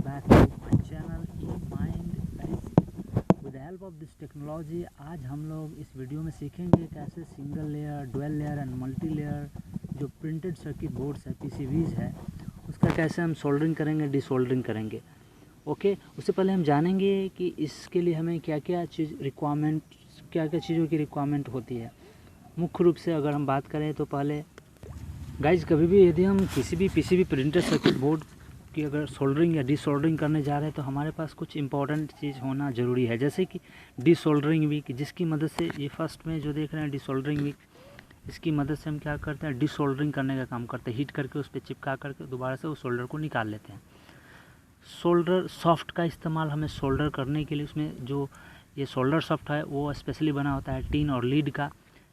back to my channel eMind IC। With the help of this technology आज हम लोग इस वीडियो में सीखेंगे कैसे single layer, dual layer and multi layer जो प्रिंटेड सर्किट बोर्ड्स है, PCBs है, उसका कैसे हम सोल्डरिंग करेंगे, डिसोल्डरिंग करेंगे। ओके, उससे पहले हम जानेंगे कि इसके लिए हमें क्या क्या चीज़ों की रिक्वायरमेंट होती है। मुख्य रूप से अगर हम बात करें तो पहले गाइज कभी भी यदि हम किसी भी PCB प्रिंटेड सर्किट बोर्ड की अगर सोल्डरिंग या डिसोल्डरिंग करने जा रहे हैं तो हमारे पास कुछ इंपॉर्टेंट चीज़ होना ज़रूरी है, जैसे कि डिसोल्डरिंग विक, जिसकी मदद से ये फर्स्ट में जो देख रहे हैं डिसोल्डरिंग विक, इसकी मदद से हम क्या करते हैं, डिसोल्डरिंग करने का काम करते हैं। हीट करके उस पर चिपका करके दोबारा से उस सोल्डर को निकाल लेते हैं। सोल्डर सॉफ्ट का इस्तेमाल हमें सोल्डर करने के लिए, उसमें जो ये सोल्डर सॉफ्ट है वो स्पेशली बना होता है टीन और लीड का।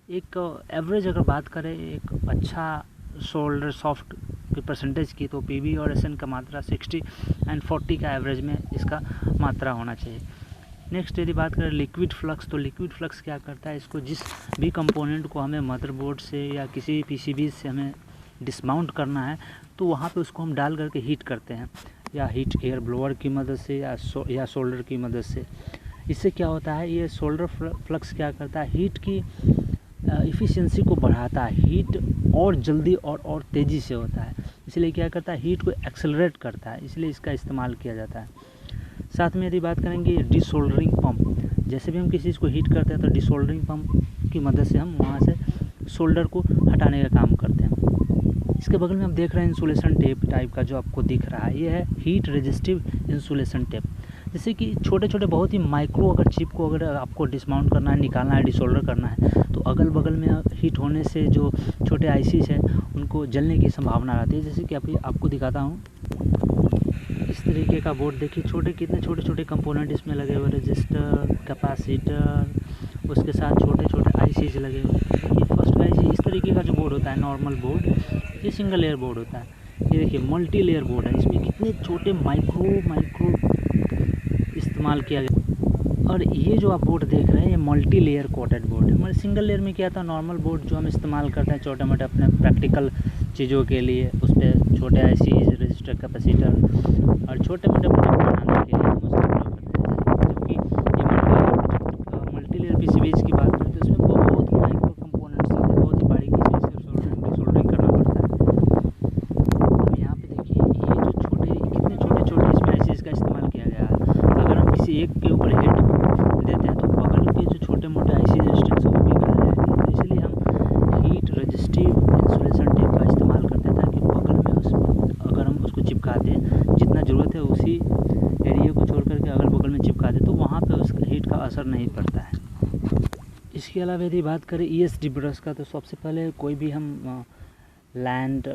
एक एवरेज अगर बात करें एक अच्छा सोल्डर सॉफ्ट की परसेंटेज की तो PB और SN का मात्रा 60 एंड 40 का एवरेज में इसका मात्रा होना चाहिए। नेक्स्ट यदि बात करें लिक्विड फ्लक्स, तो लिक्विड फ्लक्स क्या करता है, इसको जिस भी कंपोनेंट को हमें मदरबोर्ड से या किसी PCB से हमें डिसमाउंट करना है तो वहाँ पे उसको हम डाल करके हीट करते हैं, या हीट एयर ब्लोअर की मदद से या सोल्डर की मदद से। इससे क्या होता है, ये सोल्डर फ्लक्स क्या करता है, हीट की इफ़िशियंसी को बढ़ाता है। हीट और जल्दी और तेज़ी से होता है, इसलिए क्या करता है, हीट को एक्सेलरेट करता है, इसलिए इसका इस्तेमाल किया जाता है। साथ में यदि बात करेंगे डिसोल्डरिंग पंप, जैसे भी हम किसी चीज़ को हीट करते हैं तो डिसोल्डरिंग पंप की मदद से हम वहाँ से सोल्डर को हटाने का काम करते हैं। इसके बगल में हम देख रहे हैं इंसुलेशन टेप टाइप का जो आपको दिख रहा है, ये है हीट रेजिस्टिव इंसुलेशन टेप। जैसे कि छोटे छोटे बहुत ही माइक्रो अगर चिप को अगर आपको डिसमाउंट करना है, निकालना है, डिसोल्डर करना है तो अगल बगल में हीट होने से जो छोटे ICs हैं उनको जलने की संभावना रहती है। जैसे कि आपको दिखाता हूँ, इस तरीके का बोर्ड देखिए, कितने छोटे छोटे कंपोनेंट इसमें लगे हुए, रजिस्टर, कैपेसिटर, उसके साथ छोटे छोटे ICs लगे हुए। ये फर्स्ट IC इस तरीके का जो बोर्ड होता है नॉर्मल बोर्ड, ये सिंगल लेयर बोर्ड होता है। ये देखिए मल्टी लेयर बोर्ड है, इसमें कितने छोटे माइक्रो इस्तेमाल किया गया। और ये जो आप बोर्ड देख रहे हैं ये मल्टी लेयर कोटेड बोर्ड है। हमारे सिंगल लेयर में क्या था, नॉर्मल बोर्ड जो हम इस्तेमाल करते हैं छोटे मोटे अपने प्रैक्टिकल चीज़ों के लिए, उस पर छोटे ICs, रजिस्टर, कैपेसिटर और छोटे मोटे प्रोजेक्ट बनाने के लिए हम उसका प्रयोग करते हैं। जबकि ये मल्टी लेयर PCBs की बात करें तो इसमें बहुत माइक्रो कंपोनेंट्स होते हैं, बहुत ही बारीकी से इसको सोल्डरिंग करना पड़ता है। अब यहाँ पे देखिए ये जो कितने छोटे इसमें ICs का इस्तेमाल किया गया है। अगर हम किसी एक के ऊपर हिट देते हैं तो बगल के जो छोटे मोटे IC रेजिस्टेंस वो भी गिर जाएंगे। तो इसलिए हम हीट रेजिस्टिव इंसुलेशन टेप का इस्तेमाल करते हैं, ताकि बगल में अगर हम उसको चिपका दें, जितना ज़रूरत है उसी एरिया को छोड़ करके अगल बगल में चिपका दें तो वहाँ पे उसका हीट का असर नहीं पड़ता है। इसके अलावा यदि बात करें ESD ब्रश का, तो सबसे पहले कोई भी हम लैंड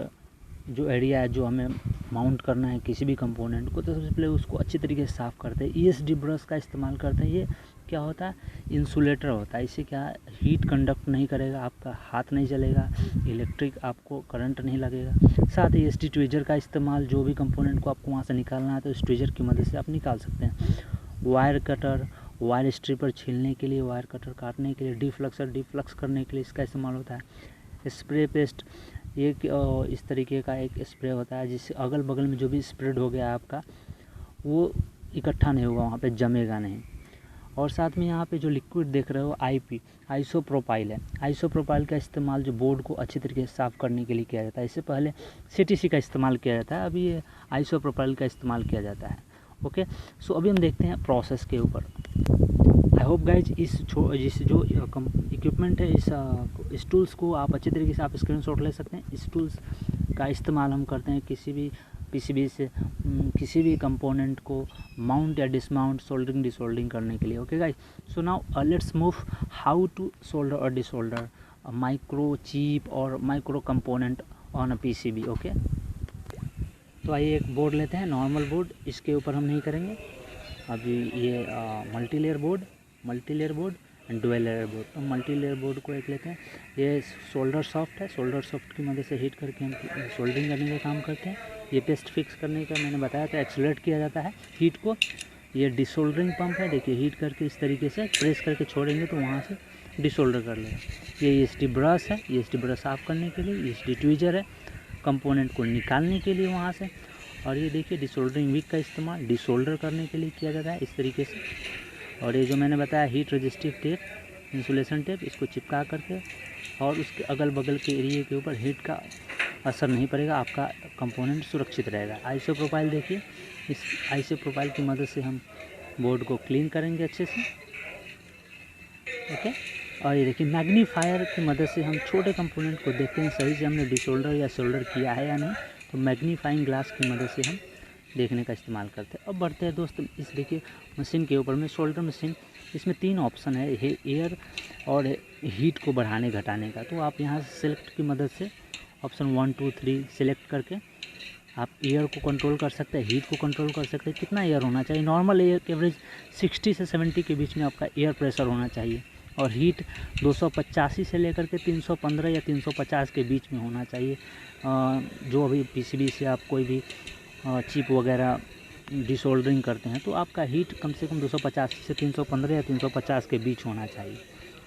जो एरिया है जो हमें माउंट करना है किसी भी कंपोनेंट को, तो सबसे पहले उसको अच्छी तरीके से साफ़ करते हैं। ESD ब्रश का इस्तेमाल करते हैं। ये क्या होता है, इंसुलेटर होता है। इससे क्या हीट कंडक्ट नहीं करेगा, आपका हाथ नहीं जलेगा, इलेक्ट्रिक आपको करंट नहीं लगेगा। साथ ही ESD ट्वीजर का इस्तेमाल, जो भी कंपोनेंट को आपको वहाँ से निकालना है तो इस ट्वीजर की मदद से आप निकाल सकते हैं। वायर कटर, वायर स्ट्रिपर छीलने के लिए, वायर कटर काटने के लिए, डिफ्लक्स करने के लिए इसका इस्तेमाल होता है। स्प्रे पेस्ट, एक इस तरीके का एक स्प्रे होता है जिससे अगल बगल में जो भी स्प्रेड हो गया आपका वो इकट्ठा नहीं होगा, वहाँ पे जमेगा नहीं। और साथ में यहाँ पे जो लिक्विड देख रहे हो IP आइसोप्रोपाइल है। आइसोप्रोपाइल का इस्तेमाल जो बोर्ड को अच्छी तरीके से साफ़ करने के लिए किया जाता है। इससे पहले CTC का इस्तेमाल किया जाता है, अभी ये आइसोप्रोपाइल का इस्तेमाल किया जाता है। ओके, सो अभी हम देखते हैं प्रोसेस के ऊपर। आई होप गाइज इस जो इक्विपमेंट है, इस टूल्स को आप अच्छे तरीके से आप स्क्रीनशॉट ले सकते हैं। इस टूल्स का इस्तेमाल हम करते हैं किसी भी PCB से किसी भी कंपोनेंट को माउंट या डिसमाउंट, सोल्डरिंग, डिसोल्डरिंग करने के लिए। Okay guys, so now let's move how to solder और डिसोल्डर माइक्रो चिप और micro component on a PCB। Okay, तो आइए एक बोर्ड लेते हैं, नॉर्मल बोर्ड, इसके ऊपर हम नहीं करेंगे अभी। ये multi layer board and dual layer board. तो मल्टी लेयर बोर्ड को एक लेते हैं। ये सोल्डर सॉफ्ट है, सोल्डर सॉफ्ट की मदद से हीट करके हम सोल्डरिंग करने का काम करते हैं। ये पेस्ट फिक्स करने का मैंने बताया था, एक्सेलरेट किया जाता है हीट को। ये डिसोल्डरिंग पंप है, देखिए हीट करके इस तरीके से प्रेस करके छोड़ेंगे तो वहाँ से डिसोल्डर कर लेगा। ये ESD ब्रश है, ESD ब्रश साफ़ करने के लिए। ESD ट्वीजर है कंपोनेंट को निकालने के लिए वहाँ से। और ये देखिए डिसोल्डरिंग विक का इस्तेमाल डिसोल्डर करने के लिए किया जाता है इस तरीके से। और ये जो मैंने बताया heat resistive tape, insulation tape, इसको चिपका करके और उसके अगल बगल के एरिए के ऊपर हीट का असर नहीं पड़ेगा, आपका कंपोनेंट सुरक्षित रहेगा। आइसोप्रोपाइल देखिए, इस आइसोप्रोपाइल की मदद से हम बोर्ड को क्लीन करेंगे अच्छे से। ओके, और ये देखिए मैग्नीफायर की मदद से हम छोटे कंपोनेंट को देखते हैं सही से हमने डिसोल्डर या सोल्डर किया है या नहीं, तो मैग्नीफाइंग ग्लास की मदद से हम देखने का इस्तेमाल करते हैं। अब बढ़ते हैं दोस्त इस देखिए मशीन के ऊपर में, शोल्डर मशीन। इसमें 3 ऑप्शन है, एयर और हीट को बढ़ाने घटाने का। तो आप यहाँ से सेलेक्ट की मदद से ऑप्शन 1 2 3 सेलेक्ट करके आप एयर को कंट्रोल कर सकते हैं, हीट को कंट्रोल कर सकते हैं। कितना एयर होना चाहिए, नॉर्मल एयर के एवरेज 60 से 70 के बीच में आपका एयर प्रेशर होना चाहिए। और हीट 285 से लेकर के 315 या 350 के बीच में होना चाहिए। जो अभी पीसीबी से आप कोई भी चिप वगैरह डिसोल्डरिंग करते हैं तो आपका हीट कम से कम 285 से 315 या 350 के बीच होना चाहिए।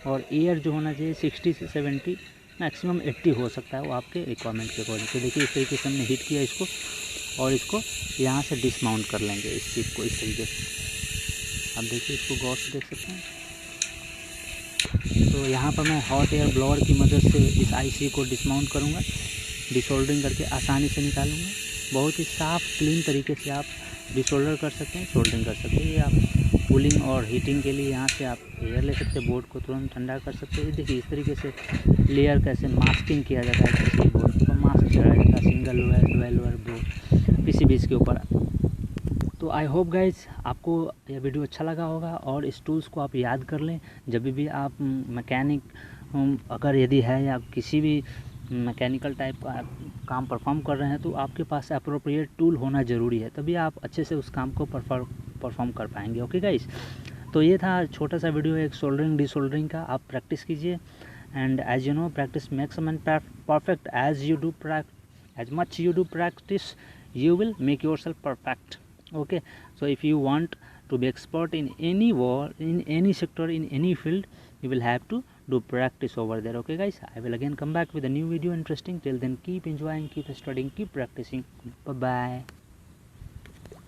और एयर जो होना चाहिए 60 से 70, मैक्सिमम 80 हो सकता है, वो आपके रिक्वायरमेंट के अकॉर्डिंग। तो देखिए इस तरीके से हमने हीट किया इसको, और इसको यहाँ से डिसमाउंट कर लेंगे इस चिप को इस तरीके से। आप देखिए इसको गौर से देख सकते हैं। तो यहाँ पर मैं हॉट एयर ब्लोअर की मदद से इस आईसी को डिसमाउंट करूँगा, डिसोल्डरिंग करके आसानी से निकालूँगा। बहुत ही साफ़ क्लीन तरीके से आप डिसोल्डर कर सकते हैं, सोल्डरिंग कर सकते हैं। ये आप कूलिंग और हीटिंग के लिए यहाँ से आप एयर ले सकते हैं, बोर्ड को तुरंत ठंडा कर सकते हैं। देखिए इस तरीके से लेयर कैसे मास्किंग किया जाता है, किसी बोर्ड पर मास्क चढ़ाया जाता है, सिंगल वेयर डुअल वेयर बोर्ड पीसीबी के ऊपर। तो आई होप गाइज आपको यह वीडियो अच्छा लगा होगा, और इस टूल्स को आप याद कर लें। जब भी आप मैकेनिक अगर यदि है या किसी भी मैकेनिकल टाइप का काम परफॉर्म कर रहे हैं तो आपके पास अप्रोप्रिएट टूल होना ज़रूरी है, तभी आप अच्छे से उस काम को परफॉर्म कर पाएंगे। ओके गाइस, तो ये था छोटा सा वीडियो एक सोल्डरिंग डिसोल्डरिंग का। आप प्रैक्टिस कीजिए, and as you know practice makes a man perfect. As much you do practice you will make yourself perfect. Okay, so if you want to be expert in any world, in any sector, in any field, you will have to do practice over there. Okay guys, I will again come back with a new video interesting. Till then, keep enjoying, keep studying, keep practicing. Bye bye.